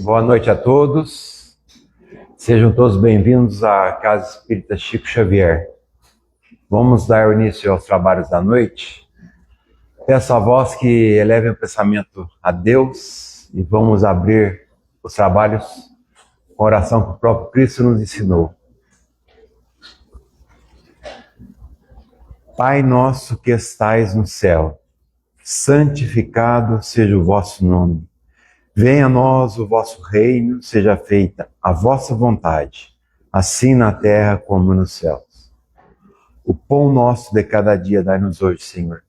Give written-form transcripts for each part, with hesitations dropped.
Boa noite a todos. Sejam todos bem-vindos à Casa Espírita Chico Xavier. Vamos dar início aos trabalhos da noite. Peço a vós que elevem o pensamento a Deus e vamos abrir os trabalhos com a oração que o próprio Cristo nos ensinou. Pai nosso que estais no céu, santificado seja o vosso nome. Venha a nós o vosso reino, seja feita a vossa vontade, assim na terra como nos céus. O pão nosso de cada dia dai-nos hoje, Senhor.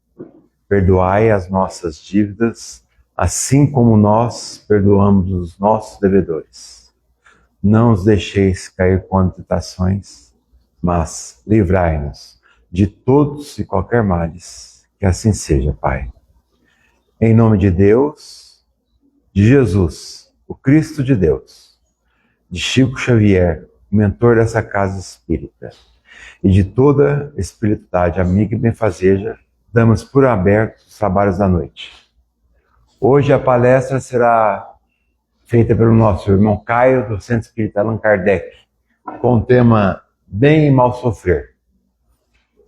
Perdoai as nossas dívidas, assim como nós perdoamos os nossos devedores. Não os deixeis cair com tentações, mas livrai-nos de todos e qualquer males. Que assim seja, Pai. Em nome de Deus, de Jesus, o Cristo de Deus, de Chico Xavier, mentor dessa casa espírita, e de toda espiritualidade amiga e benfazeja, damos por aberto os trabalhos da noite. Hoje a palestra será feita pelo nosso irmão Caio, do Centro Espírita Allan Kardec, com o tema Bem e Mal Sofrer.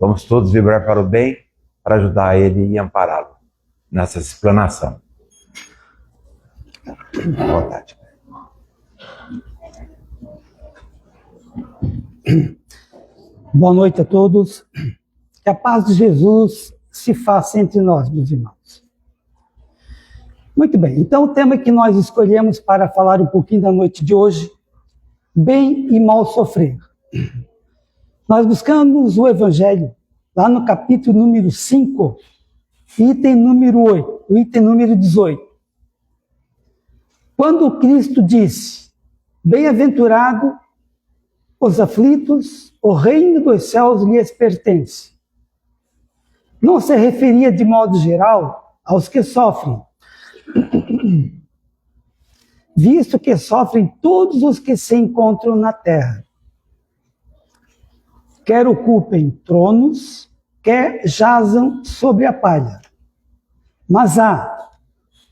Vamos todos vibrar para o bem, para ajudar ele e ampará-lo nessa explanação. Boa tarde. Boa noite a todos. Que a paz de Jesus se faça entre nós, meus irmãos. Muito bem, então o tema que nós escolhemos para falar um pouquinho da noite de hoje, bem e mal sofrer. Nós buscamos o Evangelho lá no capítulo número 5, item número 8, o item número 18. Quando Cristo disse, bem-aventurado os aflitos, o reino dos céus lhes pertence. Não se referia de modo geral aos que sofrem, visto que sofrem todos os que se encontram na terra, quer ocupem tronos, quer jazam sobre a palha. Mas há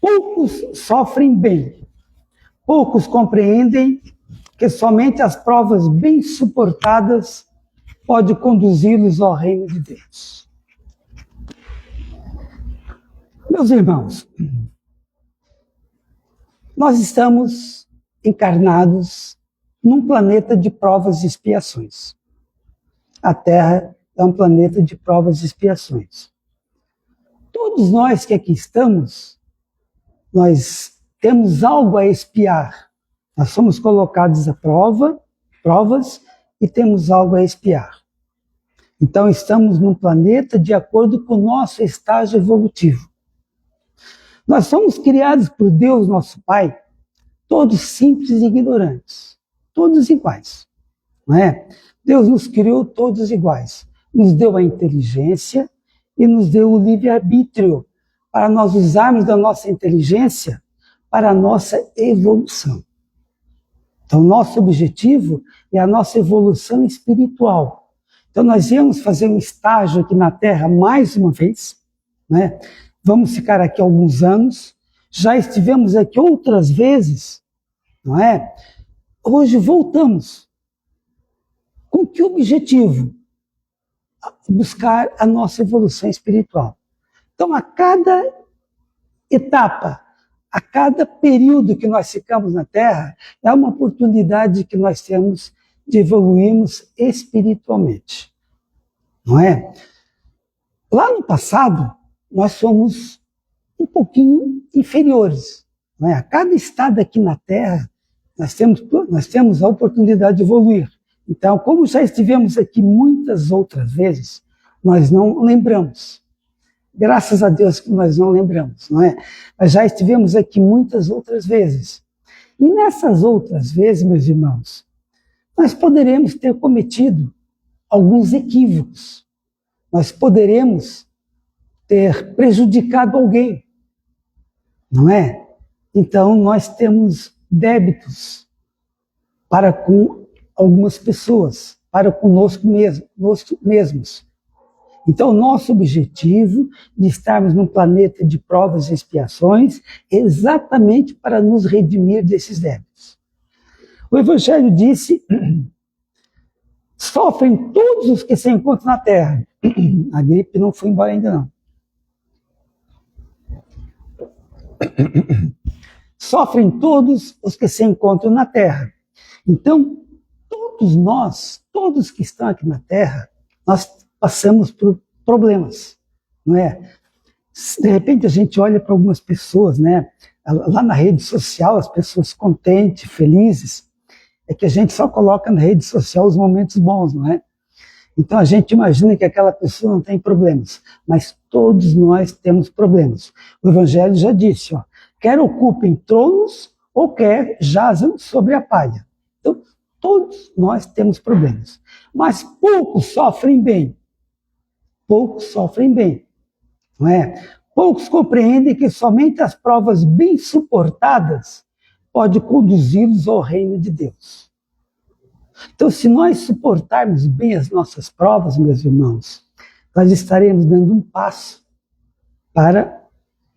poucos sofrem bem, poucos compreendem que somente as provas bem suportadas podem conduzi-los ao reino de Deus. Meus irmãos, nós estamos encarnados num planeta de provas e expiações. A Terra é um planeta de provas e expiações. Todos nós que aqui estamos, nós temos algo a expiar. Nós somos colocados à provas, e temos algo a expiar. Então, estamos num planeta de acordo com o nosso estágio evolutivo. Nós somos criados por Deus, nosso Pai, todos simples e ignorantes, todos iguais, não é? Deus nos criou todos iguais, nos deu a inteligência e nos deu o livre-arbítrio para nós usarmos da nossa inteligência para a nossa evolução. Então, nosso objetivo é a nossa evolução espiritual. Então, nós viemos fazer um estágio aqui na Terra mais uma vez, né? Vamos ficar aqui alguns anos, já estivemos aqui outras vezes, não é? Hoje voltamos. Com que objetivo? Buscar a nossa evolução espiritual. Então, a cada etapa, a cada período que nós ficamos na Terra, é uma oportunidade que nós temos de evoluirmos espiritualmente. Não é? Lá no passado, nós somos um pouquinho inferiores. Não é? A cada estado aqui na Terra, nós temos a oportunidade de evoluir. Então, como já estivemos aqui muitas outras vezes, nós não lembramos. Graças a Deus que nós não lembramos, não é? Mas já estivemos aqui muitas outras vezes. E nessas outras vezes, meus irmãos, nós poderemos ter cometido alguns equívocos. Nós poderemos ter prejudicado alguém, não é? Então, nós temos débitos para com algumas pessoas, para conosco mesmos. Então, o nosso objetivo de estarmos num planeta de provas e expiações é exatamente para nos redimir desses débitos. O Evangelho disse: sofrem todos os que se encontram na terra. A gripe não foi embora ainda não. Sofrem todos os que se encontram na terra. Então, todos que estão aqui na terra, nós passamos por problemas, não é? De repente a gente olha para algumas pessoas, né? Lá na rede social, as pessoas contentes, felizes, é que a gente só coloca na rede social os momentos bons, não é? Então a gente imagina que aquela pessoa não tem problemas, mas todos nós temos problemas. O Evangelho já disse, ó, quer ocupem tronos ou quer jazam sobre a palha. Então, todos nós temos problemas, mas poucos sofrem bem. Poucos sofrem bem, não é? Poucos compreendem que somente as provas bem suportadas podem conduzi-los ao reino de Deus. Então, se nós suportarmos bem as nossas provas, meus irmãos, nós estaremos dando um passo para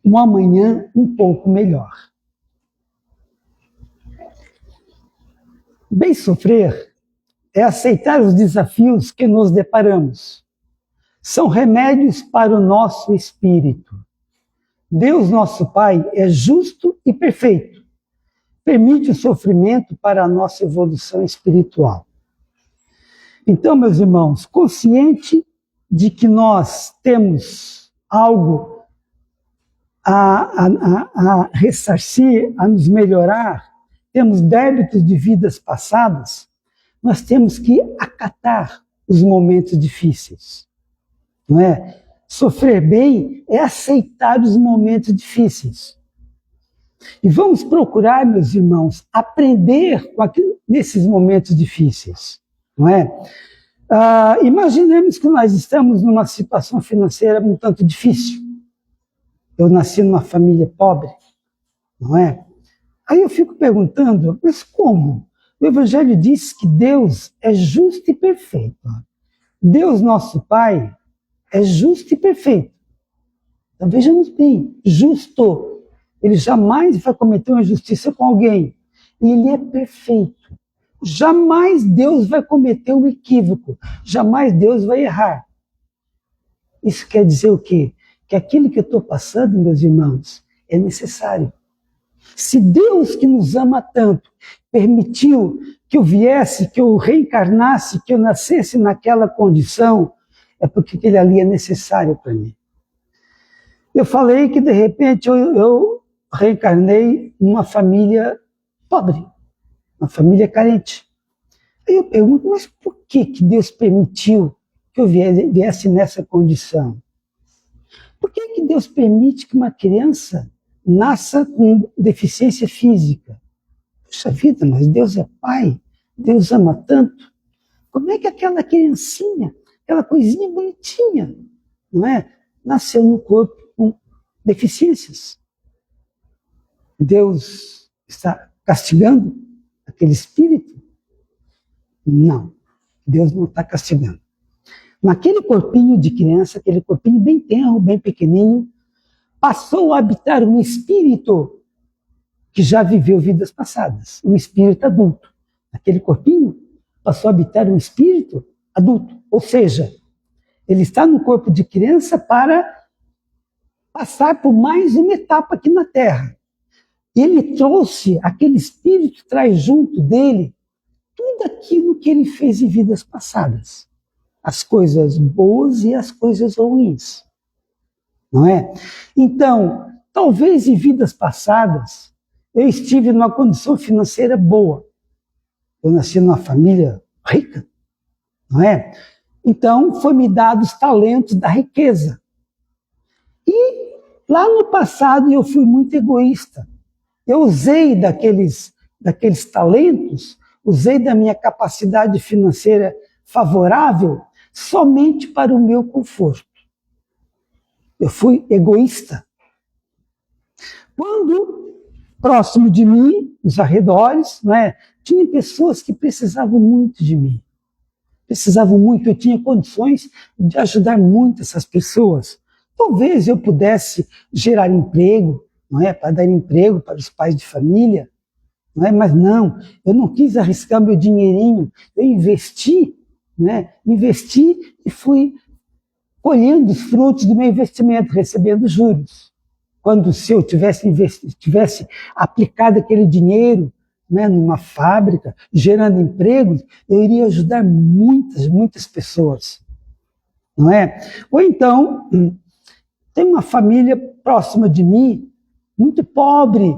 um amanhã um pouco melhor. Bem sofrer é aceitar os desafios que nos deparamos. São remédios para o nosso espírito. Deus, nosso Pai, é justo e perfeito. Permite o sofrimento para a nossa evolução espiritual. Então, meus irmãos, consciente de que nós temos algo a ressarcir, a nos melhorar, temos débitos de vidas passadas, nós temos que acatar os momentos difíceis. Não é? Sofrer bem é aceitar os momentos difíceis. E vamos procurar, meus irmãos, aprender com aquilo, nesses momentos difíceis. Não é? Imaginemos que nós estamos numa situação financeira um tanto difícil. Eu nasci numa família pobre, não é? Aí eu fico perguntando, mas como? O Evangelho diz que Deus é justo e perfeito. Deus, nosso Pai, é justo e perfeito. Então vejamos bem, justo. Ele jamais vai cometer uma injustiça com alguém. E ele é perfeito. Jamais Deus vai cometer um equívoco. Jamais Deus vai errar. Isso quer dizer o quê? Que aquilo que eu estou passando, meus irmãos, é necessário. Se Deus, que nos ama tanto, permitiu que eu viesse, que eu reencarnasse, que eu nascesse naquela condição, é porque aquele ali é necessário para mim. Eu falei que, de repente, eu reencarnei numa família pobre, uma família carente. Aí eu pergunto, mas por que Deus permitiu que eu viesse nessa condição? Por que Deus permite que uma criança nasça com deficiência física? Puxa vida, mas Deus é Pai, Deus ama tanto. Como é que aquela criancinha, aquela coisinha bonitinha, não é? Nasceu no corpo com deficiências. Deus está castigando aquele espírito? Não, Deus não está castigando. Naquele corpinho de criança, aquele corpinho bem tenro, bem pequenininho, passou a habitar um espírito que já viveu vidas passadas, um espírito adulto. Naquele corpinho passou a habitar um espírito adulto, ou seja, ele está no corpo de criança para passar por mais uma etapa aqui na Terra. Ele trouxe, aquele espírito traz junto dele tudo aquilo que ele fez em vidas passadas. As coisas boas e as coisas ruins. Não é? Então, talvez em vidas passadas, eu estive numa condição financeira boa. Eu nasci numa família rica, não é? Então, foi-me dado os talentos da riqueza. E lá no passado eu fui muito egoísta. Eu usei daqueles talentos, usei da minha capacidade financeira favorável somente para o meu conforto. Eu fui egoísta. Quando próximo de mim, nos arredores, não é, tinha pessoas que precisavam muito de mim. precisavam muito, eu tinha condições de ajudar muito essas pessoas. Talvez eu pudesse gerar emprego, não é? Para dar emprego para os pais de família, não é? Mas não, eu não quis arriscar meu dinheirinho, eu investi, né? Investi e fui colhendo os frutos do meu investimento, recebendo juros. Quando se eu tivesse aplicado aquele dinheiro, né, numa fábrica, gerando empregos, eu iria ajudar muitas pessoas, não é? Ou então, tem uma família próxima de mim, muito pobre,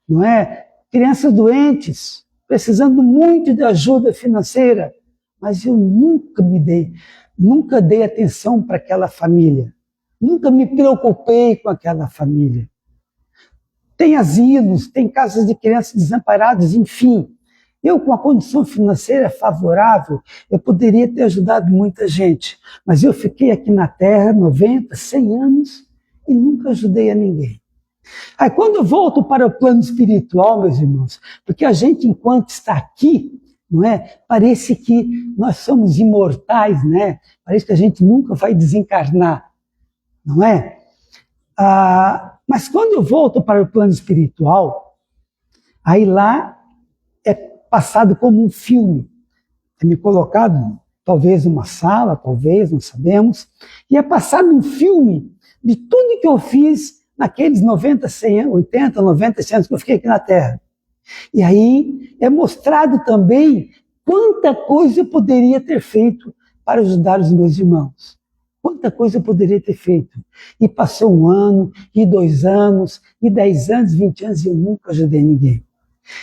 não é? Crianças doentes, precisando muito de ajuda financeira, mas eu nunca dei atenção para aquela família, nunca me preocupei com aquela família. Tem asilos, tem casas de crianças desamparadas, enfim. Eu, com a condição financeira favorável, eu poderia ter ajudado muita gente, mas eu fiquei aqui na Terra 90, 100 anos e nunca ajudei a ninguém. Aí quando eu volto para o plano espiritual, meus irmãos, porque a gente, enquanto está aqui, não é? Parece que nós somos imortais, né? Parece que a gente nunca vai desencarnar, não é? Mas quando eu volto para o plano espiritual, aí lá é passado como um filme. É me colocado, talvez, numa sala, talvez, não sabemos, e é passado um filme de tudo que eu fiz naqueles 90, 100, 80, 90, 100 anos que eu fiquei aqui na Terra. E aí é mostrado também quanta coisa eu poderia ter feito para ajudar os meus irmãos. Quanta coisa eu poderia ter feito. E passou 1 ano, e 2 anos, e 10 anos, 20 anos, e eu nunca ajudei ninguém.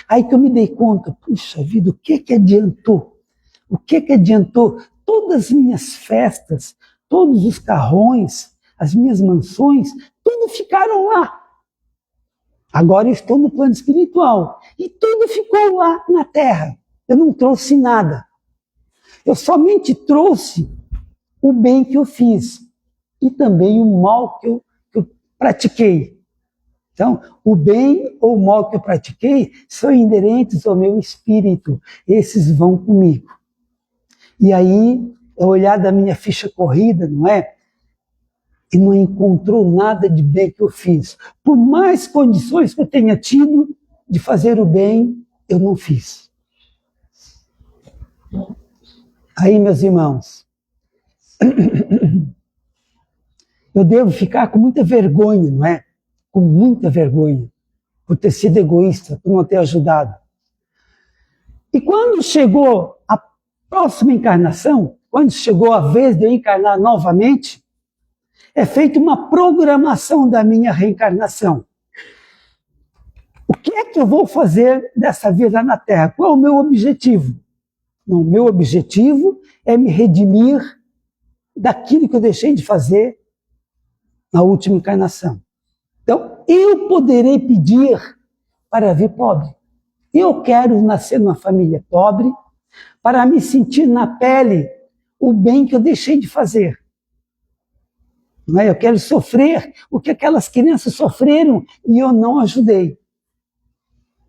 Aí que eu me dei conta, puxa vida, o que adiantou? O que adiantou? Todas as minhas festas, todos os carrões, as minhas mansões, tudo ficaram lá. Agora eu estou no plano espiritual. E tudo ficou lá na Terra. Eu não trouxe nada. Eu somente trouxe o bem que eu fiz e também o mal que eu pratiquei. Então, o bem ou o mal que eu pratiquei são inerentes ao meu espírito. Esses vão comigo. E aí, é olhar da minha ficha corrida, não é? E não encontrou nada de bem que eu fiz. Por mais condições que eu tenha tido de fazer o bem, eu não fiz. Aí, meus irmãos, eu devo ficar com muita vergonha, não é? Com muita vergonha, por ter sido egoísta, por não ter ajudado. E quando chegou a próxima encarnação, quando chegou a vez de eu encarnar novamente, é feita uma programação da minha reencarnação. O que é que eu vou fazer dessa vida na Terra? Qual é o meu objetivo? Não, o meu objetivo é me redimir daquilo que eu deixei de fazer na última encarnação. Então, eu poderei pedir para vir pobre. Eu quero nascer numa família pobre para me sentir na pele o bem que eu deixei de fazer. Não é? Eu quero sofrer o que aquelas crianças sofreram e eu não ajudei.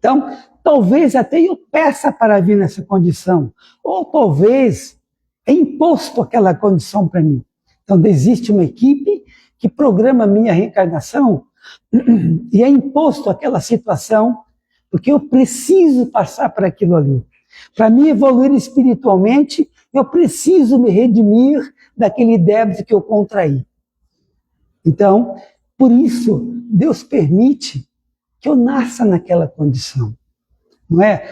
Então, talvez até eu peça para vir nessa condição, ou talvez é imposto aquela condição para mim. Então, existe uma equipe que programa a minha reencarnação e é imposto aquela situação, porque eu preciso passar por aquilo ali. Para me evoluir espiritualmente, eu preciso me redimir daquele débito que eu contraí. Então, por isso, Deus permite que eu nasça naquela condição. Não é?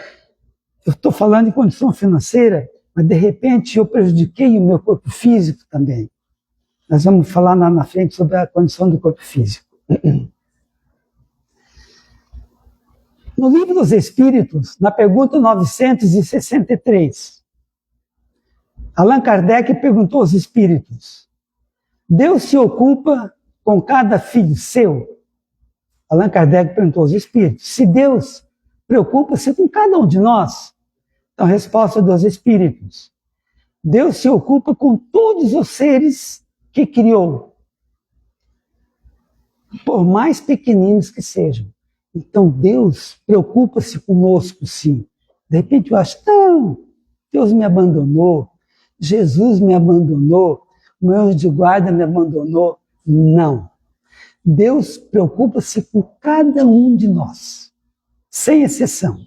Eu estou falando em condição financeira, mas de repente eu prejudiquei o meu corpo físico também. Nós vamos falar lá na frente sobre a condição do corpo físico. No Livro dos Espíritos, na pergunta 963, Allan Kardec perguntou aos espíritos: Deus se ocupa com cada filho seu? Allan Kardec perguntou aos espíritos: se Deus preocupa-se com cada um de nós? Então, a resposta dos espíritos: Deus se ocupa com todos os seres que criou, por mais pequeninos que sejam. Então, Deus preocupa-se conosco, sim. De repente eu acho, não, Deus me abandonou, Jesus me abandonou, o meu anjo de guarda me abandonou. Não. Deus preocupa-se com cada um de nós, sem exceção.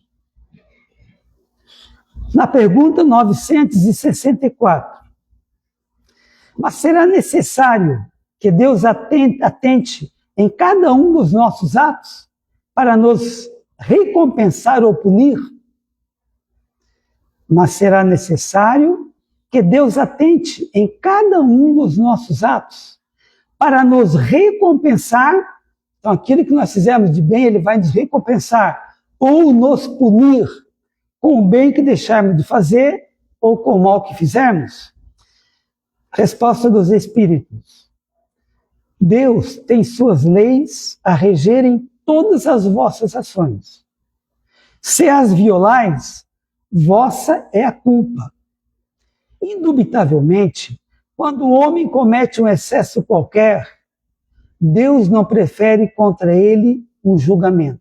Na pergunta 964, mas será necessário que Deus atente em cada um dos nossos atos para nos recompensar ou punir? Mas será necessário que Deus atente em cada um dos nossos atos para nos recompensar. Então, aquilo que nós fizemos de bem, Ele vai nos recompensar ou nos punir com o bem que deixarmos de fazer ou com o mal que fizermos? Resposta dos Espíritos. Deus tem suas leis a regerem todas as vossas ações. Se as violais, vossa é a culpa. Indubitavelmente, quando o homem comete um excesso qualquer, Deus não prefere contra ele um julgamento.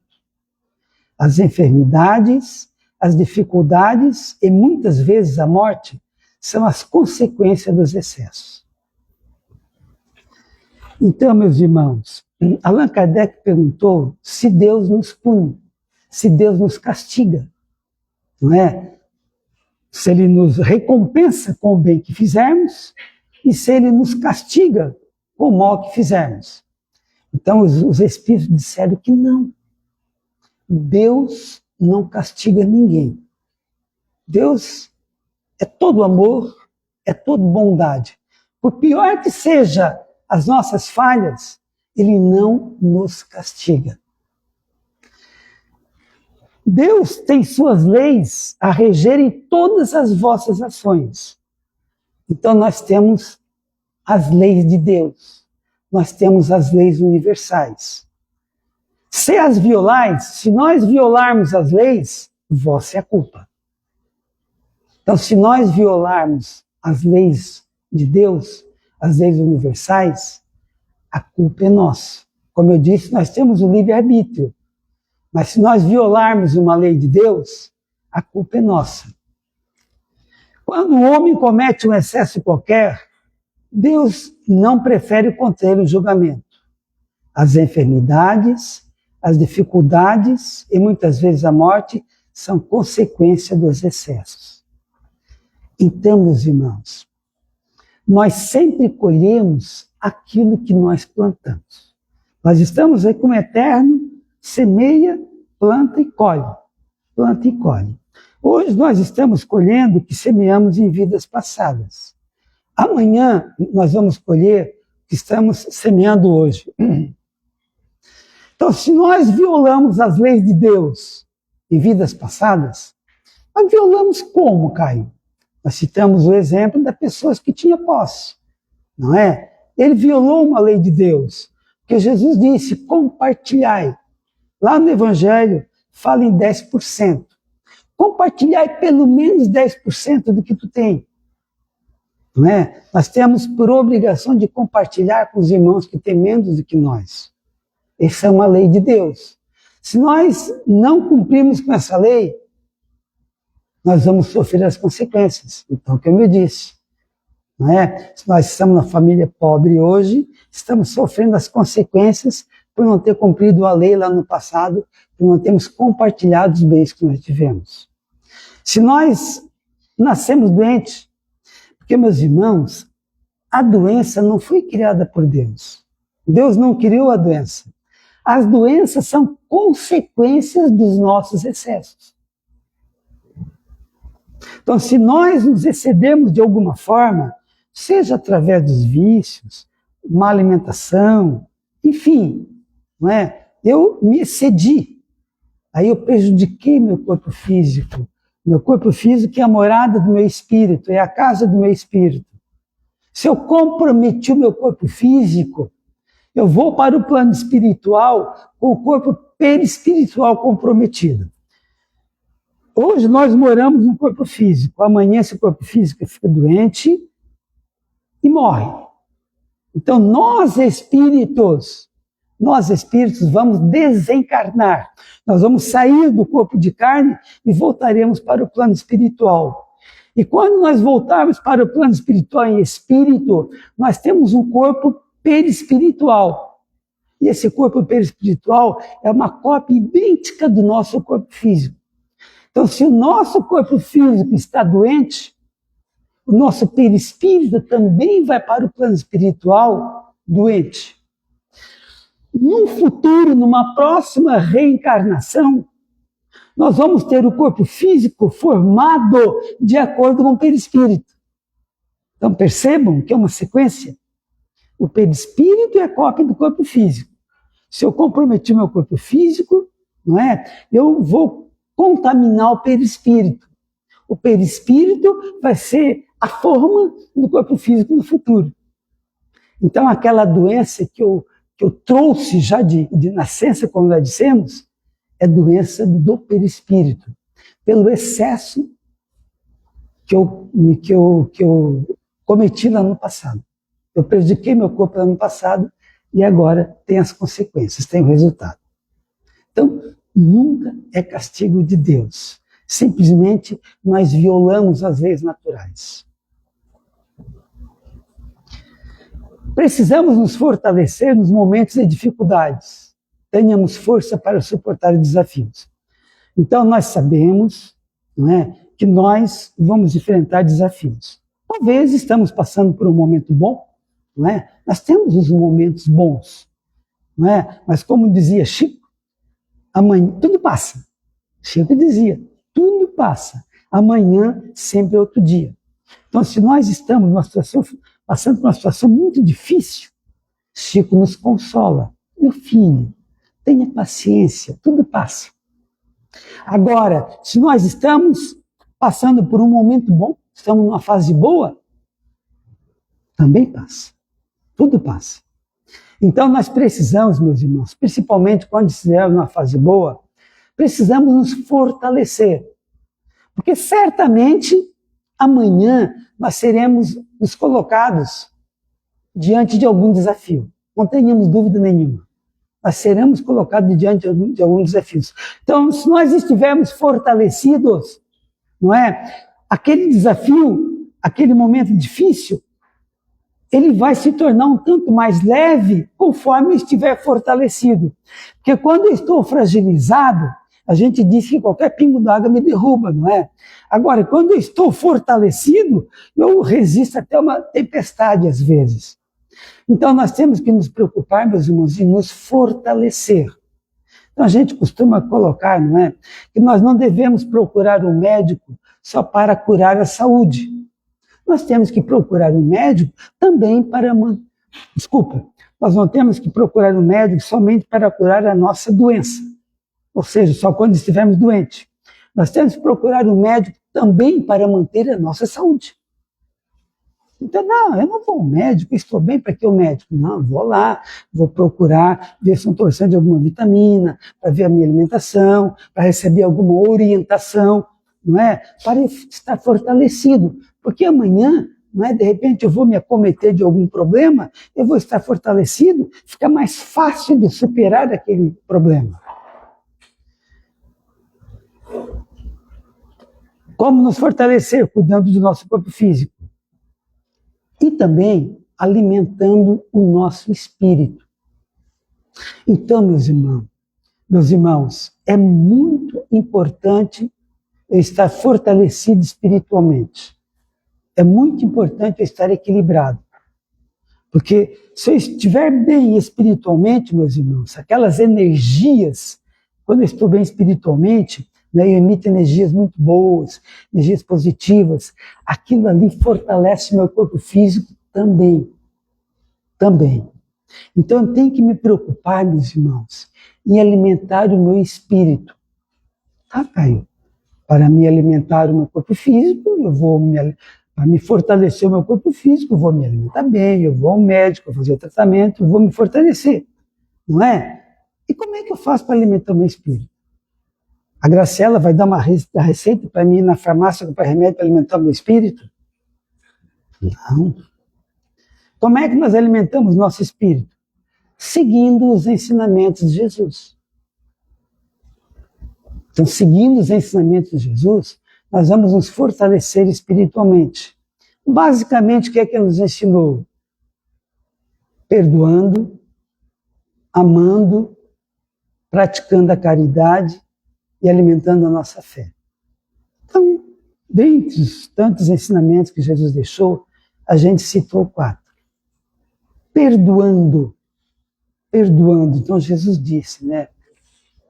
As enfermidades, as dificuldades e muitas vezes a morte são as consequências dos excessos. Então, meus irmãos, Allan Kardec perguntou se Deus nos pune, se Deus nos castiga, não é? Se Ele nos recompensa com o bem que fizermos e se Ele nos castiga com o mal que fizermos. Então, os Espíritos disseram que não. Deus não castiga ninguém. Deus é todo amor, é todo bondade. Por pior que seja as nossas falhas, Ele não nos castiga. Deus tem suas leis a regerem todas as vossas ações. Então nós temos as leis de Deus. Nós temos as leis universais. Se as violais, se nós violarmos as leis, vossa é a culpa. Então, se nós violarmos as leis de Deus, as leis universais, a culpa é nossa. Como eu disse, nós temos o livre-arbítrio. Mas se nós violarmos uma lei de Deus, a culpa é nossa. Quando o homem comete um excesso qualquer, Deus não prefere contra ele o julgamento. As enfermidades, as dificuldades e muitas vezes a morte são consequência dos excessos. Então, meus irmãos, nós sempre colhemos aquilo que nós plantamos. Nós estamos aí com o Eterno, semeia, planta e colhe. Planta e colhe. Hoje nós estamos colhendo o que semeamos em vidas passadas. Amanhã nós vamos colher o que estamos semeando hoje. Então, se nós violamos as leis de Deus em vidas passadas, nós violamos como, Caio? Nós citamos o exemplo das pessoas que tinham posse, não é? Ele violou uma lei de Deus, porque Jesus disse, compartilhai. Lá no Evangelho, fala em 10%. Compartilhai pelo menos 10% do que tu tem. Não é? Nós temos por obrigação de compartilhar com os irmãos que têm menos do que nós. Essa é uma lei de Deus. Se nós não cumprirmos com essa lei, nós vamos sofrer as consequências. Então, como eu disse, não é? Se nós estamos na família pobre hoje, estamos sofrendo as consequências por não ter cumprido a lei lá no passado, por não termos compartilhado os bens que nós tivemos. Se nós nascemos doentes, porque, meus irmãos, a doença não foi criada por Deus. Deus não criou a doença. As doenças são consequências dos nossos excessos. Então, se nós nos excedemos de alguma forma, seja através dos vícios, má alimentação, enfim, não é? Eu me excedi. Aí eu prejudiquei meu corpo físico. Meu corpo físico é a morada do meu espírito, é a casa do meu espírito. Se eu comprometi o meu corpo físico, eu vou para o plano espiritual com o corpo perispiritual comprometido. Hoje nós moramos no corpo físico. Amanhã esse corpo físico fica doente e morre. Então nós espíritos vamos desencarnar. Nós vamos sair do corpo de carne e voltaremos para o plano espiritual. E quando nós voltarmos para o plano espiritual em espírito, nós temos um corpo perispiritual. E esse corpo perispiritual é uma cópia idêntica do nosso corpo físico. Então, se o nosso corpo físico está doente, o nosso perispírito também vai para o plano espiritual doente. No futuro, numa próxima reencarnação, nós vamos ter o corpo físico formado de acordo com o perispírito. Então percebam que é uma sequência. O perispírito é a cópia do corpo físico. Se eu comprometer meu corpo físico, não é? Eu vou contaminar o perispírito. O perispírito vai ser a forma do corpo físico no futuro. Então aquela doença que eu trouxe já de nascença, como nós dissemos, é doença do perispírito, pelo excesso que eu cometi lá no passado. Eu prejudiquei meu corpo lá no passado e agora tem as consequências, tem o resultado. Então, nunca é castigo de Deus. Simplesmente nós violamos as leis naturais. Precisamos nos fortalecer nos momentos de dificuldades. Tenhamos força para suportar os desafios. Então nós sabemos, não é, que nós vamos enfrentar desafios. Talvez estamos passando por um momento bom, não é? Nós temos os momentos bons, não é? Mas como dizia Chico, amanhã tudo passa. Chico dizia, tudo passa. Amanhã sempre é outro dia. Então, se nós estamos numa situação, passando por uma situação muito difícil, Chico nos consola. Meu filho, tenha paciência, tudo passa. Agora, se nós estamos passando por um momento bom, estamos numa fase boa, também passa. Tudo passa. Então nós precisamos, meus irmãos, principalmente quando estivermos numa fase boa, precisamos nos fortalecer. Porque certamente amanhã nós seremos nos colocados diante de algum desafio. Não tenhamos dúvida nenhuma. Nós seremos colocados diante de alguns desafios. Então, se nós estivermos fortalecidos, não é? Aquele desafio, aquele momento difícil, ele vai se tornar um tanto mais leve conforme eu estiver fortalecido. Porque quando eu estou fragilizado, a gente diz que qualquer pingo d'água me derruba, não é? Agora, quando eu estou fortalecido, eu resisto até uma tempestade às vezes. Então nós temos que nos preocupar, meus irmãos, em nos fortalecer. Então a gente costuma colocar, não é? Que nós não devemos procurar um médico só para curar a saúde. Nós temos que procurar um médico também para... nós não temos que procurar um médico somente para curar a nossa doença. Ou seja, só quando estivermos doentes. Nós temos que procurar um médico também para manter a nossa saúde. Então, não, eu não vou ao médico, estou bem para que o médico? Não, vou lá, vou procurar ver se estou precisando de alguma vitamina, para ver a minha alimentação, para receber alguma orientação, não é? Para estar fortalecido. Porque amanhã, não é? De repente eu vou me acometer de algum problema, eu vou estar fortalecido, fica mais fácil de superar aquele problema. Como nos fortalecer? Cuidando do nosso corpo físico. E também alimentando o nosso espírito. Então, meus irmãos, é muito importante eu estar fortalecido espiritualmente. É muito importante eu estar equilibrado. Porque se eu estiver bem espiritualmente, meus irmãos, aquelas energias, quando eu estou bem espiritualmente, né, eu emito energias muito boas, energias positivas, aquilo ali fortalece meu corpo físico também. Então eu tenho que me preocupar, meus irmãos, em alimentar o meu espírito. Tá, Caio? Para me alimentar o meu corpo físico, para me fortalecer o meu corpo físico, eu vou me alimentar bem, eu vou ao médico, vou fazer o tratamento, eu vou me fortalecer, não é? E como é que eu faço para alimentar o meu espírito? A Graciela vai dar uma receita para mim ir na farmácia comprar remédio para alimentar o meu espírito? Não. Como é que nós alimentamos nosso espírito? Seguindo os ensinamentos de Jesus. Então, seguindo os ensinamentos de Jesus, nós vamos nos fortalecer espiritualmente. Basicamente, o que é que ele nos ensinou? Perdoando, amando, praticando a caridade e alimentando a nossa fé. Então, dentre os tantos ensinamentos que Jesus deixou, a gente citou 4. Perdoando. Perdoando. Então, Jesus disse, né?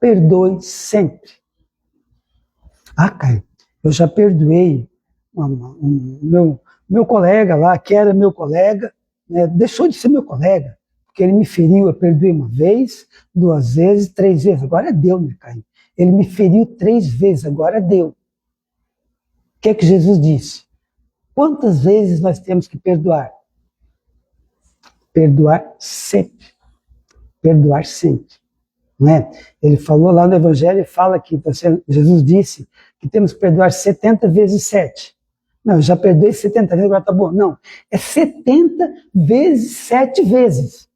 Perdoe sempre. Ah, Caio, eu já perdoei meu colega lá, que era meu colega, né? Deixou de ser meu colega, porque ele me feriu, eu perdoei 1 vez, 2 vezes, 3 vezes. Agora deu, né, Caio? Ele me feriu 3 vezes, agora deu. O que é que Jesus disse? Quantas vezes nós temos que perdoar? Perdoar sempre. Perdoar sempre. Não é? Ele falou lá no Evangelho, fala que Jesus disse que temos que perdoar 70 vezes 7. Não, eu já perdoei 70 vezes, agora tá bom. Não, é 70 vezes 7 vezes.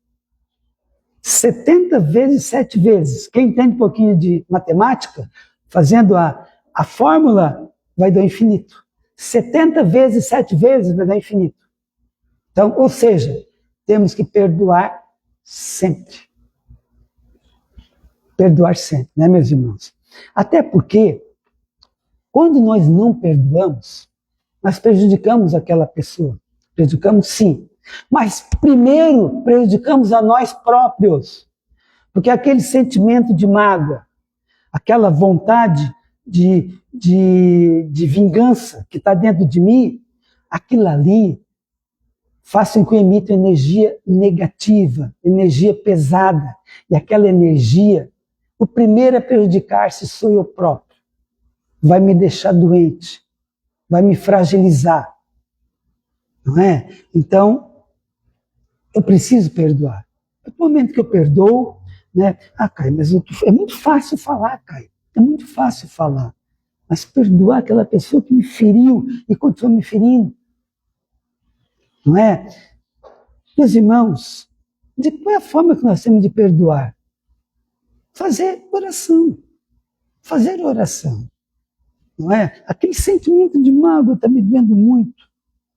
70 vezes 7 vezes. Quem entende um pouquinho de matemática, fazendo a fórmula, vai dar infinito. 70 vezes 7 vezes vai dar infinito. Então, ou seja, temos que perdoar sempre. Perdoar sempre, né, meus irmãos? Até porque, quando nós não perdoamos, nós prejudicamos aquela pessoa. Prejudicamos, sim. Mas, primeiro, prejudicamos a nós próprios. Porque aquele sentimento de mágoa, aquela vontade de vingança que está dentro de mim, aquilo ali faz com que eu emita energia negativa, energia pesada. E aquela energia, o primeiro a prejudicar-se sou eu próprio. Vai me deixar doente, vai me fragilizar. Não é? Então, eu preciso perdoar. No momento que eu perdoo, né? Ah, Caio, mas é muito fácil falar, Caio. É muito fácil falar. Mas perdoar aquela pessoa que me feriu e continua me ferindo. Não é? Meus irmãos, de qual é a forma que nós temos de perdoar? Fazer oração. Fazer oração. Não é? Aquele sentimento de mágoa está me doendo muito.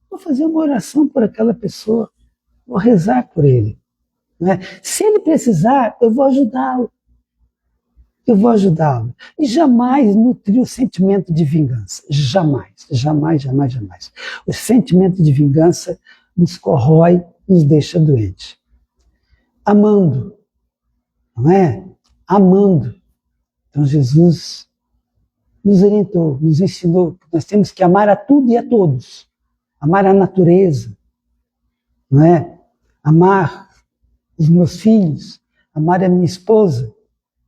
Vou fazer uma oração por aquela pessoa. Vou rezar por ele. Não é? Se ele precisar, eu vou ajudá-lo. Eu vou ajudá-lo. E jamais nutrir o sentimento de vingança. Jamais, jamais, jamais, jamais. O sentimento de vingança nos corrói, nos deixa doente. Amando. Não é? Amando. Então Jesus nos orientou, nos ensinou que nós temos que amar a tudo e a todos. Amar a natureza. Não é? Amar os meus filhos, amar a minha esposa.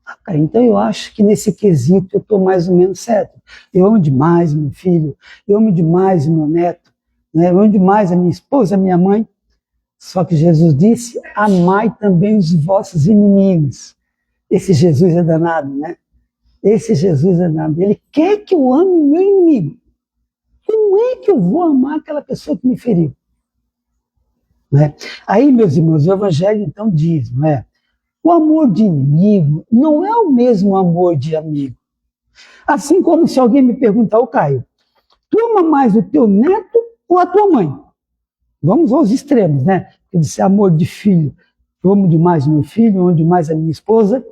Ah, cara, então eu acho que nesse quesito eu estou mais ou menos certo. Eu amo demais meu filho, eu amo demais o meu neto, né? Eu amo demais a minha esposa, a minha mãe. Só que Jesus disse, amai também os vossos inimigos. Esse Jesus é danado, né? Esse Jesus é danado. Ele quer que eu ame o meu inimigo. Como é que eu vou amar aquela pessoa que me feriu? Né? Aí, meus irmãos, o Evangelho então diz, não é? O amor de inimigo não é o mesmo amor de amigo. Assim como se alguém me perguntar, ô Caio, tu ama mais o teu neto ou a tua mãe? Vamos aos extremos, né? Quer dizer, amor de filho, eu amo demais meu filho, eu amo demais a minha esposa,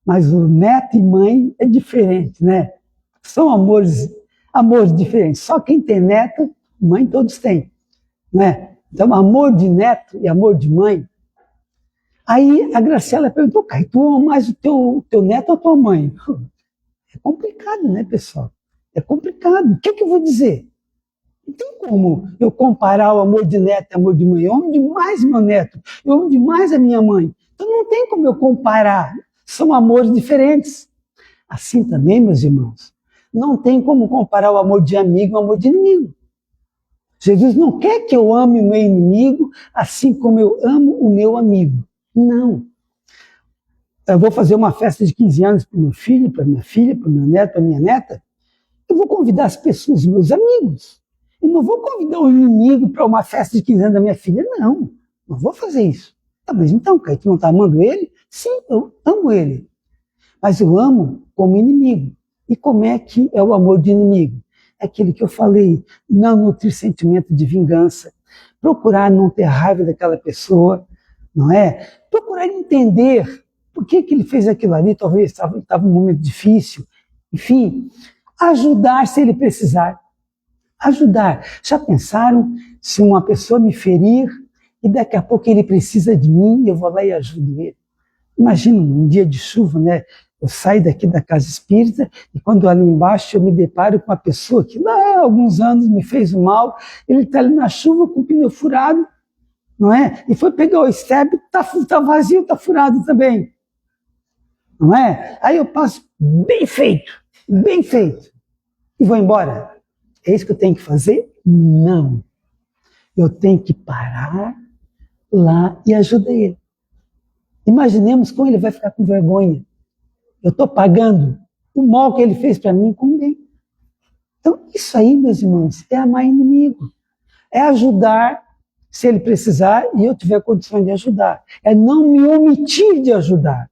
mas o neto e mãe é diferente, né? São amores diferentes. Só quem tem neto, mãe todos têm, né? Então, amor de neto e amor de mãe. Aí a Graciela perguntou, Caio, tu ama mais o teu neto ou a tua mãe? É complicado, né, pessoal? É complicado. O que eu vou dizer? Não tem como eu comparar o amor de neto e o amor de mãe. Eu amo demais meu neto, eu amo demais a minha mãe. Então não tem como eu comparar. São amores diferentes. Assim também, meus irmãos, não tem como comparar o amor de amigo ao amor de inimigo. Jesus não quer que eu ame o meu inimigo assim como eu amo o meu amigo. Não. Eu vou fazer uma festa de 15 anos para o meu filho, para minha filha, para o meu neto, para a minha neta. Eu vou convidar as pessoas, meus amigos. Eu não vou convidar um inimigo para uma festa de 15 anos da minha filha. Não, não vou fazer isso. Tá, mas então, Caio, tu não está amando ele? Sim, eu amo ele. Mas eu amo como inimigo. E como é que é o amor de inimigo? é aquilo que eu falei, não nutrir sentimento de vingança, procurar não ter raiva daquela pessoa, não é? Procurar entender por que ele fez aquilo ali, talvez estava um momento difícil, enfim, ajudar se ele precisar. Ajudar. Já pensaram se uma pessoa me ferir e daqui a pouco ele precisa de mim e eu vou lá e ajudo ele? Imagina um dia de chuva, né? Eu saio daqui da casa espírita e quando ali embaixo eu me deparo com uma pessoa que lá há alguns anos me fez o mal, ele está ali na chuva com o pneu furado, não é? E foi pegar o estepe, tá vazio, tá furado também, não é? Aí eu passo bem feito, e vou embora. É isso que eu tenho que fazer? Não. Eu tenho que parar lá e ajudar ele. Imaginemos como ele vai ficar com vergonha. Eu estou pagando o mal que ele fez para mim com o bem. Então, isso aí, meus irmãos, é amar inimigo. É ajudar se ele precisar e eu tiver condições de ajudar. É não me omitir de ajudar.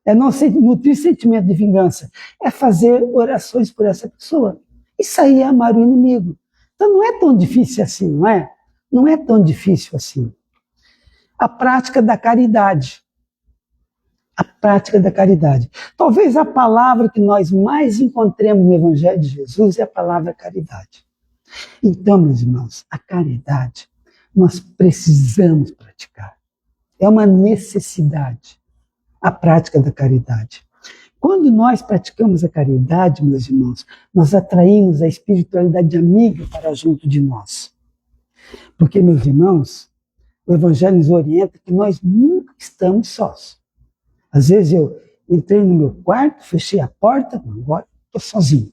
É não nutrir sentimento de vingança. É fazer orações por essa pessoa. Isso aí é amar o inimigo. Então não é tão difícil assim, não é? Não é tão difícil assim. A prática da caridade. A prática da caridade. Talvez a palavra que nós mais encontremos no Evangelho de Jesus é a palavra caridade. Então, meus irmãos, a caridade nós precisamos praticar. É uma necessidade a prática da caridade. Quando nós praticamos a caridade, meus irmãos, nós atraímos a espiritualidade amiga para junto de nós. Porque, meus irmãos, o Evangelho nos orienta que nós nunca estamos sós. Às vezes eu entrei no meu quarto, fechei a porta, agora estou sozinho.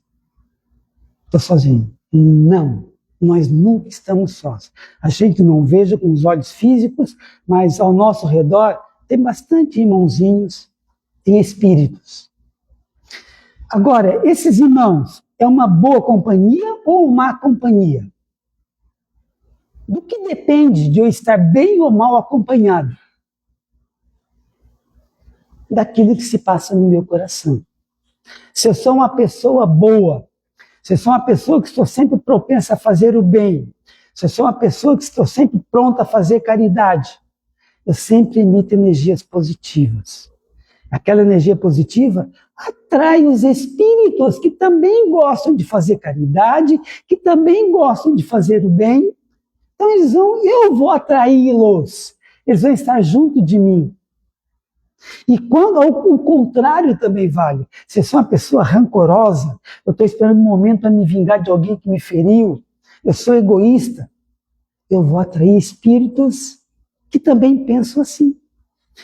Estou sozinho. Não, nós nunca estamos sós. A gente não veja com os olhos físicos, mas ao nosso redor tem bastante irmãozinhos, tem espíritos. Agora, esses irmãos, é uma boa companhia ou má companhia? Do que depende de eu estar bem ou mal acompanhado? Daquilo que se passa no meu coração. Se eu sou uma pessoa boa, se eu sou uma pessoa que estou sempre propensa a fazer o bem, se eu sou uma pessoa que estou sempre pronta a fazer caridade, eu sempre emito energias positivas. Aquela energia positiva atrai os espíritos que também gostam de fazer caridade, que também gostam de fazer o bem. Então eu vou atraí-los, eles vão estar junto de mim. E quando o contrário também vale. Se eu sou uma pessoa rancorosa, eu estou esperando um momento para me vingar de alguém que me feriu, eu sou egoísta, eu vou atrair espíritos que também pensam assim.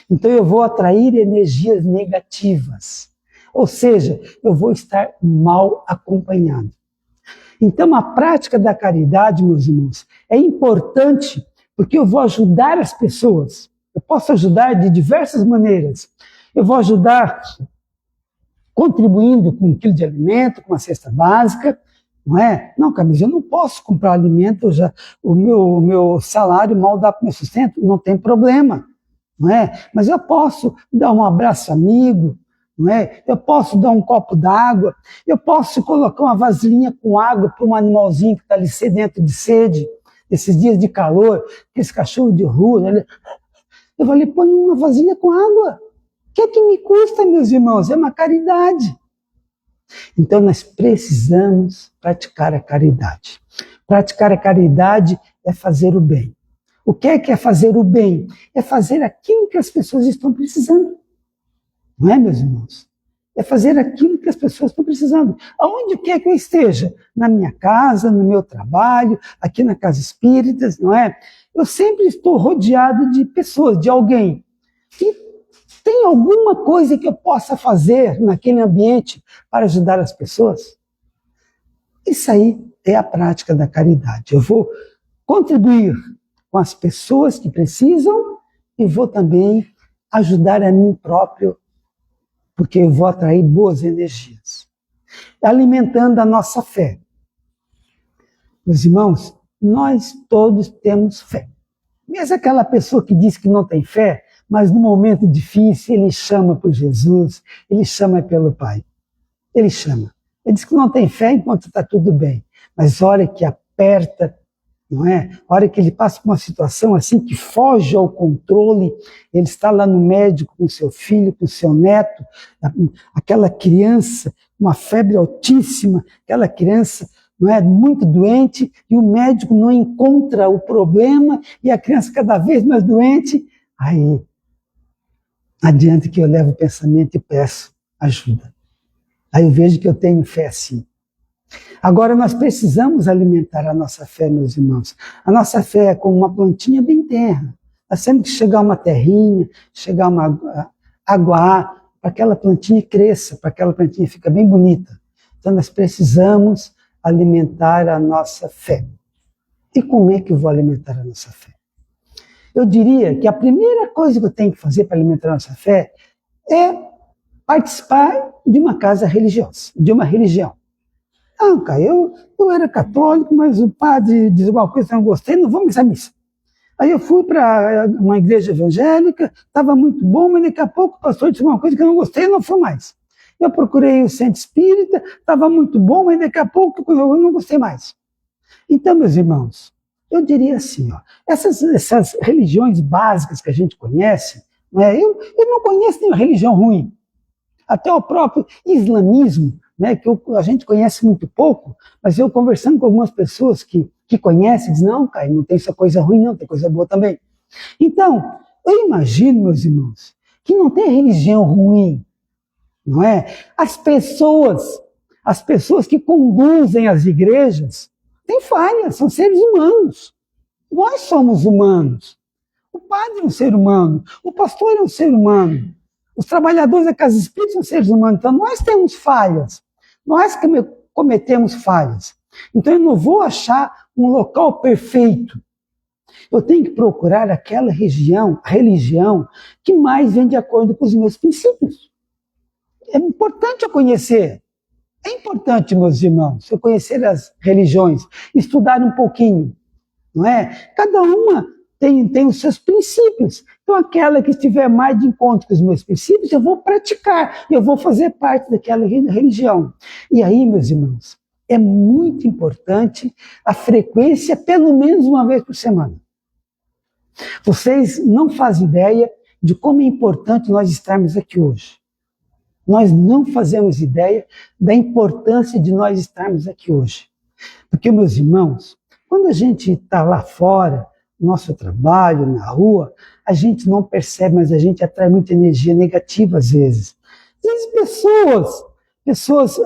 Então eu vou atrair energias negativas. Ou seja, eu vou estar mal acompanhado. Então a prática da caridade, meus irmãos, é importante porque eu vou ajudar as pessoas. Eu posso ajudar de diversas maneiras. Eu vou ajudar contribuindo com um quilo de alimento, com uma cesta básica, não é? Não, Camila, eu não posso comprar alimento, o meu salário mal dá para o meu sustento, não tem problema, não é? Mas eu posso dar um abraço amigo, não é? Eu posso dar um copo d'água, eu posso colocar uma vasilhinha com água para um animalzinho que está ali sedento de sede, esses dias de calor, aqueles cachorros de rua, né? Eu vou ali, põe uma vasilha com água. O que é que me custa, meus irmãos? É uma caridade. Então nós precisamos praticar a caridade. Praticar a caridade é fazer o bem. O que é fazer o bem? É fazer aquilo que as pessoas estão precisando. Não é, meus irmãos? É fazer aquilo que as pessoas estão precisando. Aonde quer que eu esteja? Na minha casa, no meu trabalho, aqui na Casa Espíritas, não é? Eu sempre estou rodeado de pessoas, de alguém. E tem alguma coisa que eu possa fazer naquele ambiente para ajudar as pessoas? Isso aí é a prática da caridade. Eu vou contribuir com as pessoas que precisam e vou também ajudar a mim próprio, porque eu vou atrair boas energias. Alimentando a nossa fé. Meus irmãos, nós todos temos fé. Mesmo aquela pessoa que diz que não tem fé, mas no momento difícil ele chama por Jesus, ele chama pelo Pai. Ele chama. Ele diz que não tem fé enquanto está tudo bem. Mas a hora que aperta, não é? A hora que ele passa por uma situação assim que foge ao controle, ele está lá no médico com seu filho, com seu neto, aquela criança, uma febre altíssima, aquela criança, não é, muito doente, e o médico não encontra o problema, e a criança cada vez mais doente. Aí, adiante que eu levo o pensamento e peço ajuda. Aí eu vejo que eu tenho fé sim. Agora nós precisamos alimentar a nossa fé, meus irmãos. A nossa fé é como uma plantinha bem tenra. Nós temos que chegar uma terrinha, chegar uma aguar, para aquela plantinha cresça, para aquela plantinha fique bem bonita. Então nós precisamos alimentar a nossa fé. E como é que eu vou alimentar a nossa fé? Eu diria que a primeira coisa que eu tenho que fazer para alimentar a nossa fé é participar de uma casa religiosa, de uma religião. Não, cara, eu era católico, mas o padre diz uma coisa que eu não gostei, não vou mais à missa. Aí eu fui para uma igreja evangélica, estava muito bom, mas daqui a pouco o pastor disse uma coisa que eu não gostei e não fui mais. Eu procurei o centro espírita, estava muito bom, mas daqui a pouco eu não gostei mais. Então, meus irmãos, eu diria assim, ó, essas religiões básicas que a gente conhece, né, eu não conheço nenhuma religião ruim. Até o próprio islamismo, né, que a gente conhece muito pouco, mas eu conversando com algumas pessoas que conhecem, dizem, não, Caio, não tem essa coisa ruim não, tem coisa boa também. Então, eu imagino, meus irmãos, que não tem religião ruim, não é? As pessoas que conduzem as igrejas têm falhas, são seres humanos. Nós somos humanos. O padre é um ser humano, o pastor é um ser humano, os trabalhadores da casa espírita são seres humanos, então nós temos falhas, nós cometemos falhas. Então eu não vou achar um local perfeito. Eu tenho que procurar aquela religião que mais vem de acordo com os meus princípios. É importante eu conhecer. É importante, meus irmãos, eu conhecer as religiões, estudar um pouquinho, não é? Cada uma tem os seus princípios. Então, aquela que estiver mais de encontro com os meus princípios, eu vou praticar, eu vou fazer parte daquela religião. E aí, meus irmãos, é muito importante a frequência, pelo menos uma vez por semana. Vocês não fazem ideia de como é importante nós estarmos aqui hoje. Nós não fazemos ideia da importância de nós estarmos aqui hoje. Porque, meus irmãos, quando a gente está lá fora, no nosso trabalho, na rua, a gente não percebe, mas a gente atrai muita energia negativa às vezes. Às vezes pessoas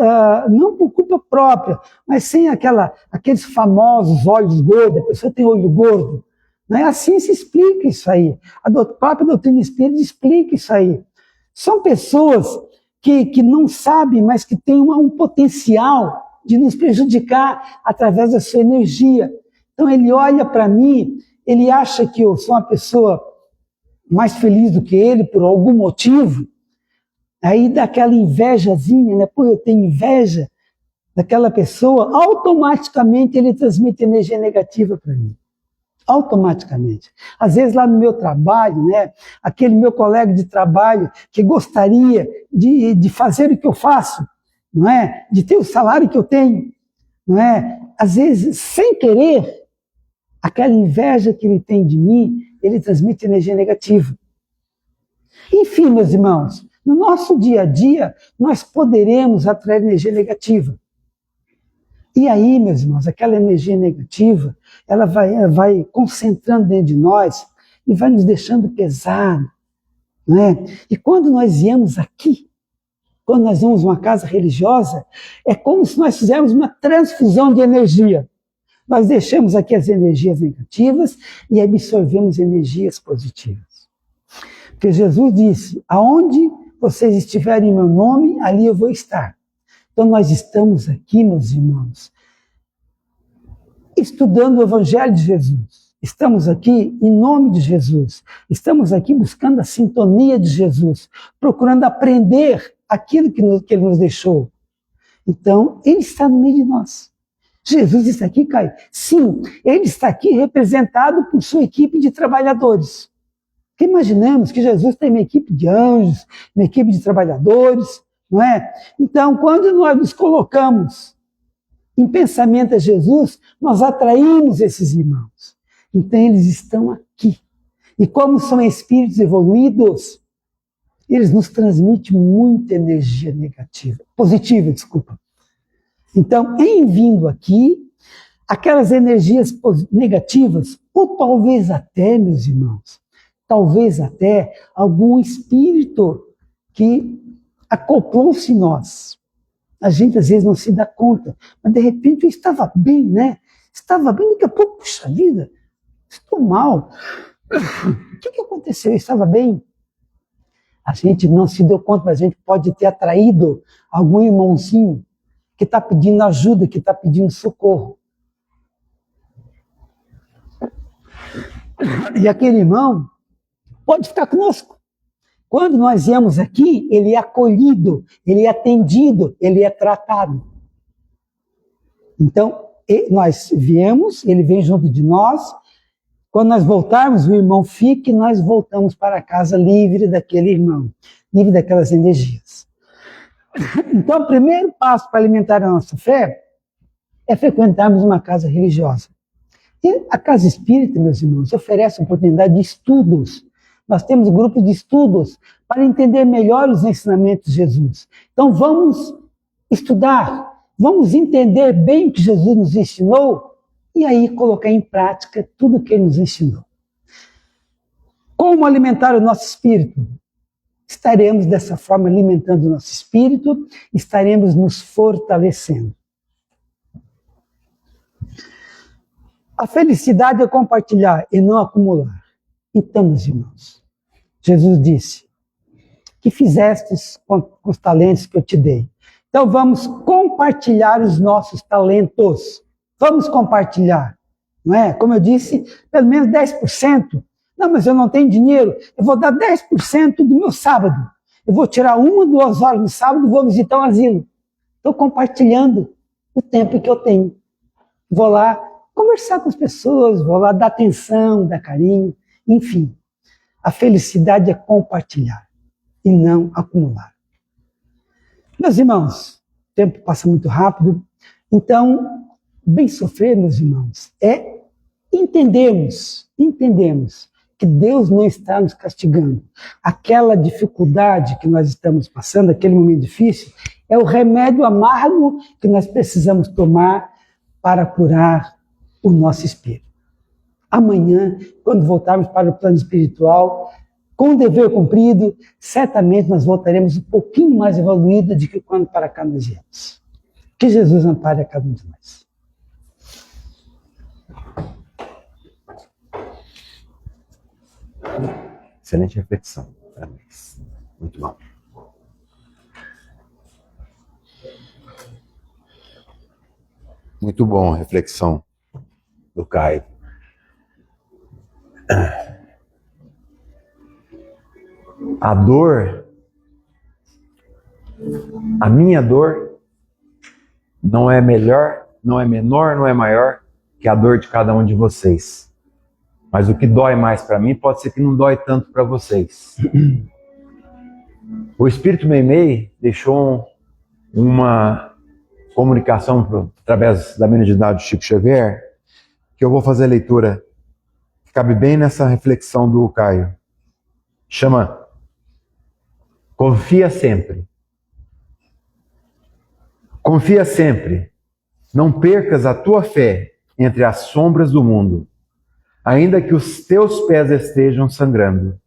não por culpa própria, mas sem aqueles famosos olhos gordos, a pessoa tem olho gordo. Né? A ciência explica isso aí. A própria doutrina espírita explica isso aí. São pessoas que não sabem, mas que têm um potencial de nos prejudicar através da sua energia. Então ele olha para mim, ele acha que eu sou uma pessoa mais feliz do que ele por algum motivo, aí dá aquela invejazinha, né? Pô, eu tenho inveja daquela pessoa, automaticamente ele transmite energia negativa para mim. Automaticamente. Às vezes lá no meu trabalho, né, aquele meu colega de trabalho que gostaria de fazer o que eu faço, não é? De ter o salário que eu tenho, não é? Às vezes, sem querer, aquela inveja que ele tem de mim, ele transmite energia negativa. Enfim, meus irmãos, no nosso dia a dia, nós poderemos atrair energia negativa. E aí, meus irmãos, aquela energia negativa, ela vai concentrando dentro de nós e vai nos deixando pesado. Não é? E quando nós viemos aqui, quando nós vamos a uma casa religiosa, é como se nós fizéssemos uma transfusão de energia. Nós deixamos aqui as energias negativas e absorvemos energias positivas. Porque Jesus disse, aonde vocês estiverem em meu nome, ali eu vou estar. Então nós estamos aqui, meus irmãos, estudando o Evangelho de Jesus. Estamos aqui em nome de Jesus. Estamos aqui buscando a sintonia de Jesus, procurando aprender aquilo que Ele nos deixou. Então, Ele está no meio de nós. Jesus está aqui, Caio? Sim, Ele está aqui representado por sua equipe de trabalhadores. Porque imaginamos que Jesus tem uma equipe de anjos, uma equipe de trabalhadores, não é? Então, quando nós nos colocamos em pensamento a Jesus, nós atraímos esses irmãos. Então, eles estão aqui. E como são espíritos evoluídos, eles nos transmitem muita energia positiva. Então, em vindo aqui, aquelas energias negativas, ou talvez até, meus irmãos, talvez até algum espírito que acoplou-se em nós. A gente às vezes não se dá conta, mas de repente eu estava bem, né? Estava bem, daqui a pouco, puxa vida, estou mal. O que aconteceu? Eu estava bem. A gente não se deu conta, mas a gente pode ter atraído algum irmãozinho que está pedindo ajuda, que está pedindo socorro. E aquele irmão pode ficar conosco. Quando nós viemos aqui, ele é acolhido, ele é atendido, ele é tratado. Então, nós viemos, ele vem junto de nós. Quando nós voltarmos, o irmão fica e nós voltamos para casa livre daquele irmão, livre daquelas energias. Então, o primeiro passo para alimentar a nossa fé é frequentarmos uma casa religiosa. E a casa espírita, meus irmãos, oferece oportunidade de estudos. Nós temos grupos de estudos para entender melhor os ensinamentos de Jesus. Então vamos estudar, vamos entender bem o que Jesus nos ensinou e aí colocar em prática tudo o que ele nos ensinou. Como alimentar o nosso espírito? Estaremos dessa forma alimentando o nosso espírito, estaremos nos fortalecendo. A felicidade é compartilhar e não acumular. Então, meus irmãos, Jesus disse, que fizestes com os talentos que eu te dei. Então vamos compartilhar os nossos talentos. Vamos compartilhar, não é? Como eu disse, pelo menos 10%. Não, mas eu não tenho dinheiro. Eu vou dar 10% do meu sábado. Eu vou tirar 1, 2 horas no sábado e vou visitar um asilo. Estou compartilhando o tempo que eu tenho. Vou lá conversar com as pessoas, vou lá dar atenção, dar carinho, enfim. A felicidade é compartilhar e não acumular. Meus irmãos, o tempo passa muito rápido, então, bem sofrer, meus irmãos, é entendermos que Deus não está nos castigando. Aquela dificuldade que nós estamos passando, aquele momento difícil, é o remédio amargo que nós precisamos tomar para curar o nosso espírito. Amanhã, quando voltarmos para o plano espiritual, com o dever cumprido, certamente nós voltaremos um pouquinho mais evoluídos do que quando para cá nós viemos. Que Jesus ampare a cada um de nós. Excelente reflexão. Parabéns. Muito bom. Muito bom a reflexão do Caio. A dor, a minha dor, não é melhor, não é menor, não é maior que a dor de cada um de vocês. Mas o que dói mais para mim pode ser que não dói tanto para vocês. O Espírito Meimei deixou uma comunicação através da mediunidade do Chico Xavier, que eu vou fazer a leitura, que cabe bem nessa reflexão do Caio. Chama Confia sempre. Confia sempre. Não percas a tua fé entre as sombras do mundo, ainda que os teus pés estejam sangrando.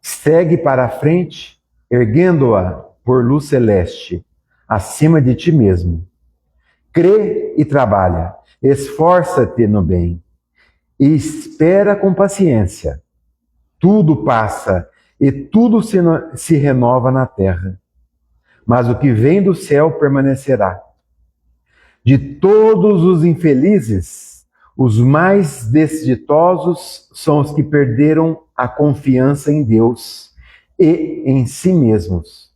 Segue para a frente, erguendo-a por luz celeste, acima de ti mesmo. Crê e trabalha, esforça-te no bem, e espera com paciência. Tudo passa e tudo se renova na terra, mas o que vem do céu permanecerá. De todos os infelizes, os mais desditosos são os que perderam a confiança em Deus e em si mesmos,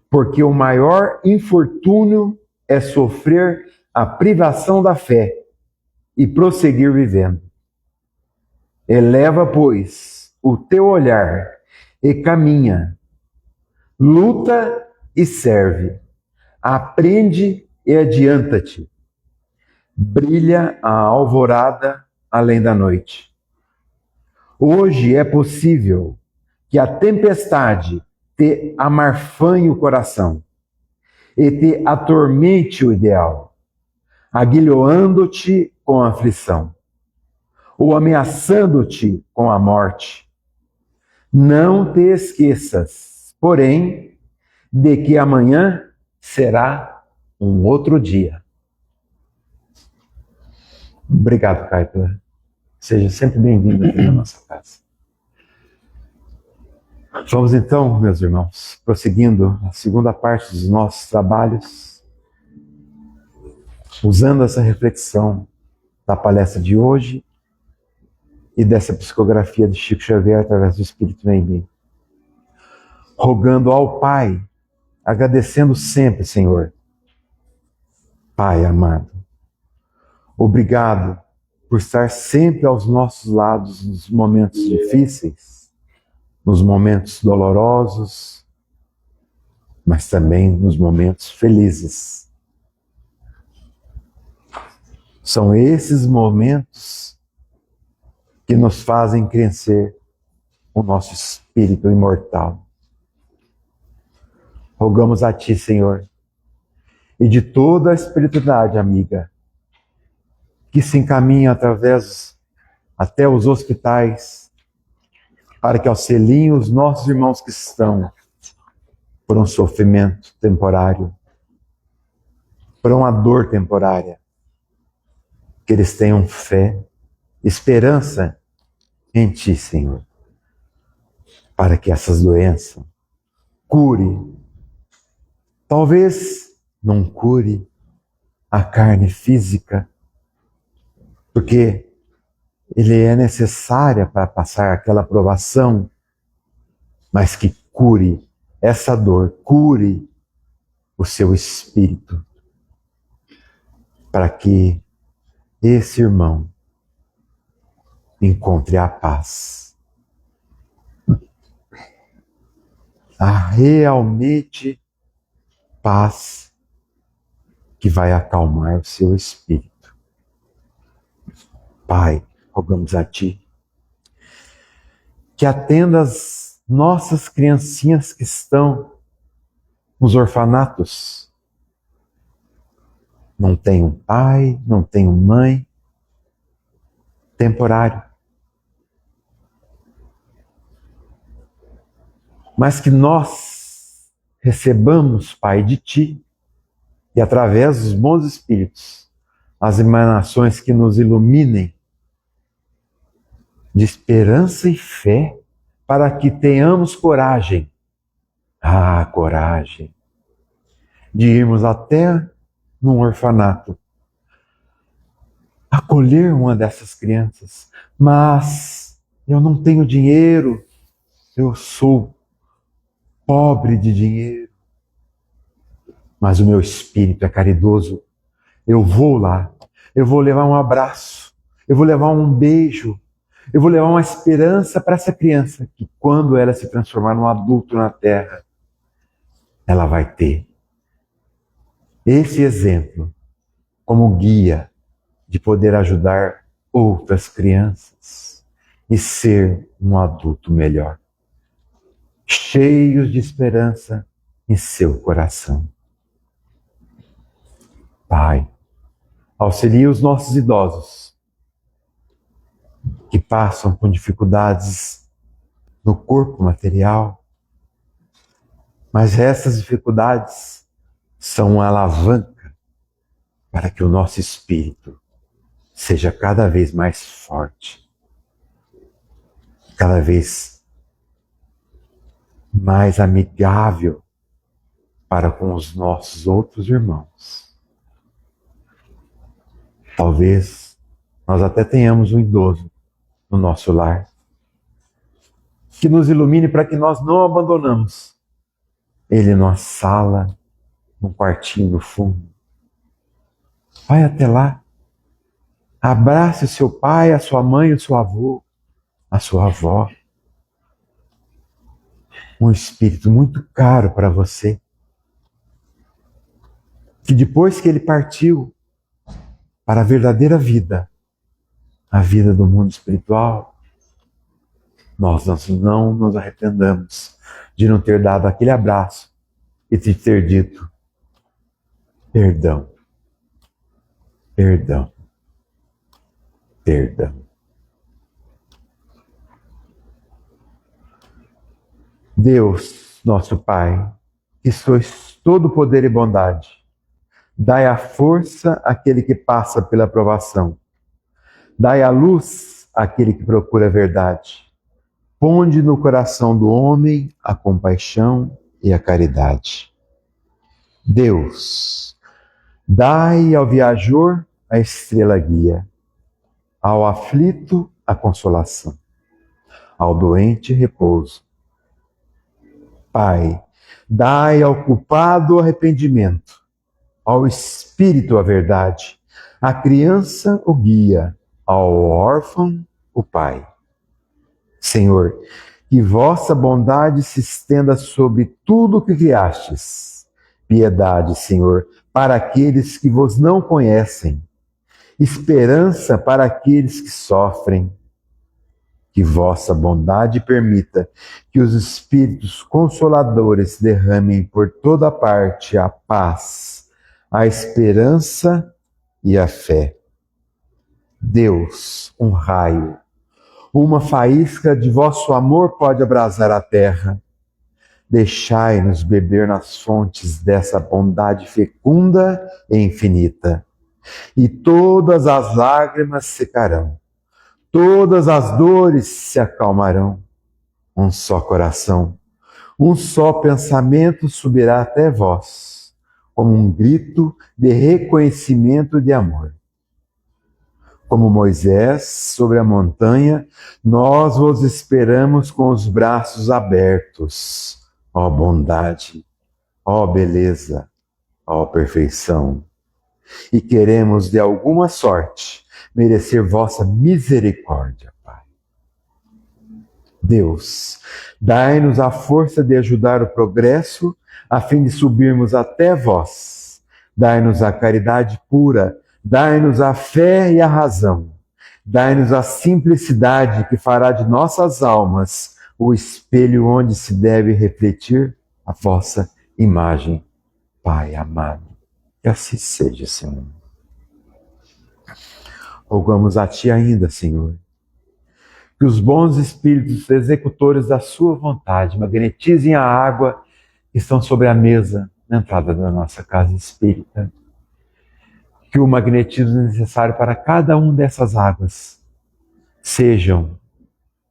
porque o maior infortúnio é sofrer a privação da fé e prosseguir vivendo. Eleva, pois, o teu olhar e caminha. Luta e serve. Aprende e adianta-te. Brilha a alvorada além da noite. Hoje é possível que a tempestade te amarfanhe o coração e te atormente o ideal, aguilhoando-te com a aflição, ou ameaçando-te com a morte. Não te esqueças, porém, de que amanhã será um outro dia. Obrigado, Caipla. Seja sempre bem-vindo aqui na nossa casa. Vamos então, meus irmãos, prosseguindo a segunda parte dos nossos trabalhos, usando essa reflexão da palestra de hoje e dessa psicografia de Chico Xavier através do Espírito em mim. Rogando ao Pai, agradecendo sempre, Senhor. Pai amado, obrigado por estar sempre aos nossos lados nos momentos difíceis, nos momentos dolorosos, mas também nos momentos felizes. São esses momentos que nos fazem crescer o nosso espírito imortal. Rogamos a Ti, Senhor, e de toda a espiritualidade amiga, que se encaminha através até os hospitais, para que auxiliem os nossos irmãos que estão por um sofrimento temporário, por uma dor temporária, que eles tenham fé, esperança em Ti, Senhor, para que essas doenças cure. Talvez não cure a carne física, porque ele é necessária para passar aquela provação, mas que cure essa dor, cure o seu espírito, para que esse irmão encontre a paz. A realmente paz que vai acalmar o seu espírito. Pai, rogamos a Ti que atenda as nossas criancinhas que estão nos orfanatos. Não tem um pai, não tem uma mãe, temporário. Mas que nós recebamos, Pai, de Ti, e através dos bons espíritos, as emanações que nos iluminem de esperança e fé, para que tenhamos coragem, coragem, de irmos até num orfanato, acolher uma dessas crianças. Mas eu não tenho dinheiro, eu sou pobre de dinheiro, mas o meu espírito é caridoso. Eu vou lá, eu vou levar um abraço, eu vou levar um beijo, eu vou levar uma esperança para essa criança, que quando ela se transformar num adulto na Terra, ela vai ter esse exemplo como guia de poder ajudar outras crianças e ser um adulto melhor, cheios de esperança em seu coração. Pai, auxilia os nossos idosos que passam por dificuldades no corpo material, mas essas dificuldades são uma alavanca para que o nosso espírito seja cada vez mais forte, cada vez mais amigável para com os nossos outros irmãos. Talvez nós até tenhamos um idoso no nosso lar, que nos ilumine para que nós não abandonamos ele numa sala, num quartinho no fundo. Vai até lá, abrace o seu pai, a sua mãe, o seu avô, a sua avó. Um espírito muito caro para você, que depois que ele partiu para a verdadeira vida, a vida do mundo espiritual, nós não nos arrependamos de não ter dado aquele abraço e de ter dito: perdão, perdão, perdão. Deus, nosso Pai, que sois todo poder e bondade, dai a força àquele que passa pela provação, dai a luz àquele que procura a verdade, ponde no coração do homem a compaixão e a caridade. Deus, dai ao viajor a estrela guia, ao aflito a consolação, ao doente repouso. Pai, dai ao culpado o arrependimento, ao espírito a verdade, à criança o guia, ao órfão o pai. Senhor, que vossa bondade se estenda sobre tudo o que criastes. Piedade, Senhor, para aqueles que vos não conhecem. Esperança para aqueles que sofrem. Que vossa bondade permita que os Espíritos Consoladores derramem por toda parte a paz, a esperança e a fé. Deus, um raio, uma faísca de vosso amor pode abrasar a terra. Deixai-nos beber nas fontes dessa bondade fecunda e infinita, e todas as lágrimas secarão. Todas as dores se acalmarão. Um só coração, um só pensamento subirá até vós, como um grito de reconhecimento de amor. Como Moisés sobre a montanha, nós vos esperamos com os braços abertos. Ó bondade, ó beleza, ó perfeição. E queremos de alguma sorte merecer vossa misericórdia, Pai. Deus, dai-nos a força de ajudar o progresso, a fim de subirmos até vós. Dai-nos a caridade pura, dai-nos a fé e a razão. Dai-nos a simplicidade que fará de nossas almas o espelho onde se deve refletir a vossa imagem, Pai amado. Que assim seja, Senhor. Rogamos a Ti ainda, Senhor, que os bons espíritos executores da Sua vontade magnetizem a água que estão sobre a mesa na entrada da nossa casa espírita. Que o magnetismo necessário para cada uma dessas águas sejam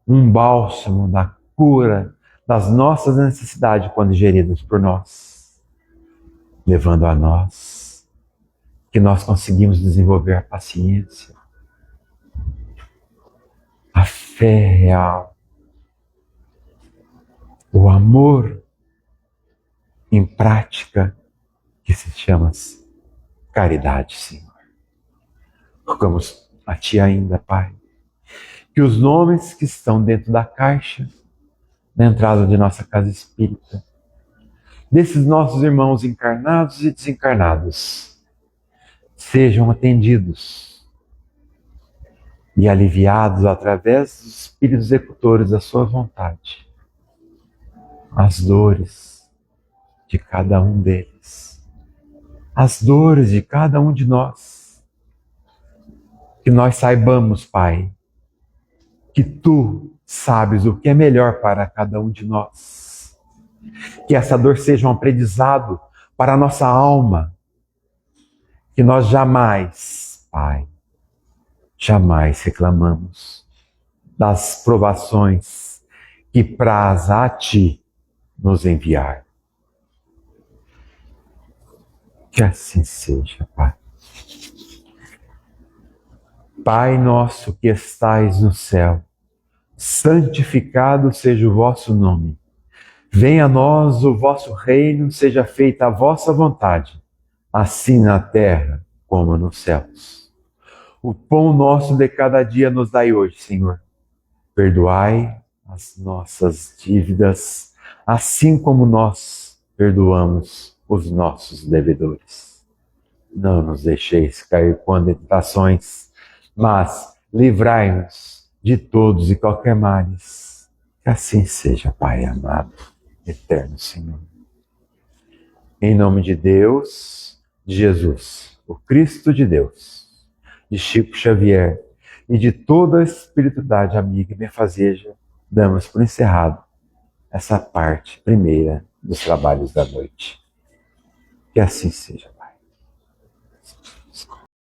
um bálsamo da cura das nossas necessidades quando ingeridas por nós, levando a nós que nós conseguimos desenvolver a paciência, a fé real, o amor em prática, que se chama caridade, Senhor. Rogamos a Ti ainda, Pai, que os nomes que estão dentro da caixa, na entrada de nossa casa espírita, desses nossos irmãos encarnados e desencarnados, sejam atendidos e aliviados através dos espíritos executores da Sua vontade, as dores de cada um deles, as dores de cada um de nós. Que nós saibamos, Pai, que Tu sabes o que é melhor para cada um de nós. Que essa dor seja um aprendizado para a nossa alma. Que nós jamais, Pai, jamais reclamamos das provações que praz a Ti nos enviar. Que assim seja, Pai. Pai nosso que estais no céu, santificado seja o vosso nome. Venha a nós o vosso reino, seja feita a vossa vontade, assim na terra como nos céus. O pão nosso de cada dia nos dai hoje, Senhor. Perdoai as nossas dívidas, assim como nós perdoamos os nossos devedores. Não nos deixeis cair com tentações, mas livrai-nos de todos e qualquer males. Que assim seja, Pai amado, eterno Senhor. Em nome de Deus, de Jesus, o Cristo de Deus, de Chico Xavier e de toda a espiritualidade amiga e benfazeja, damos por encerrado essa parte primeira dos trabalhos da noite. Que assim seja.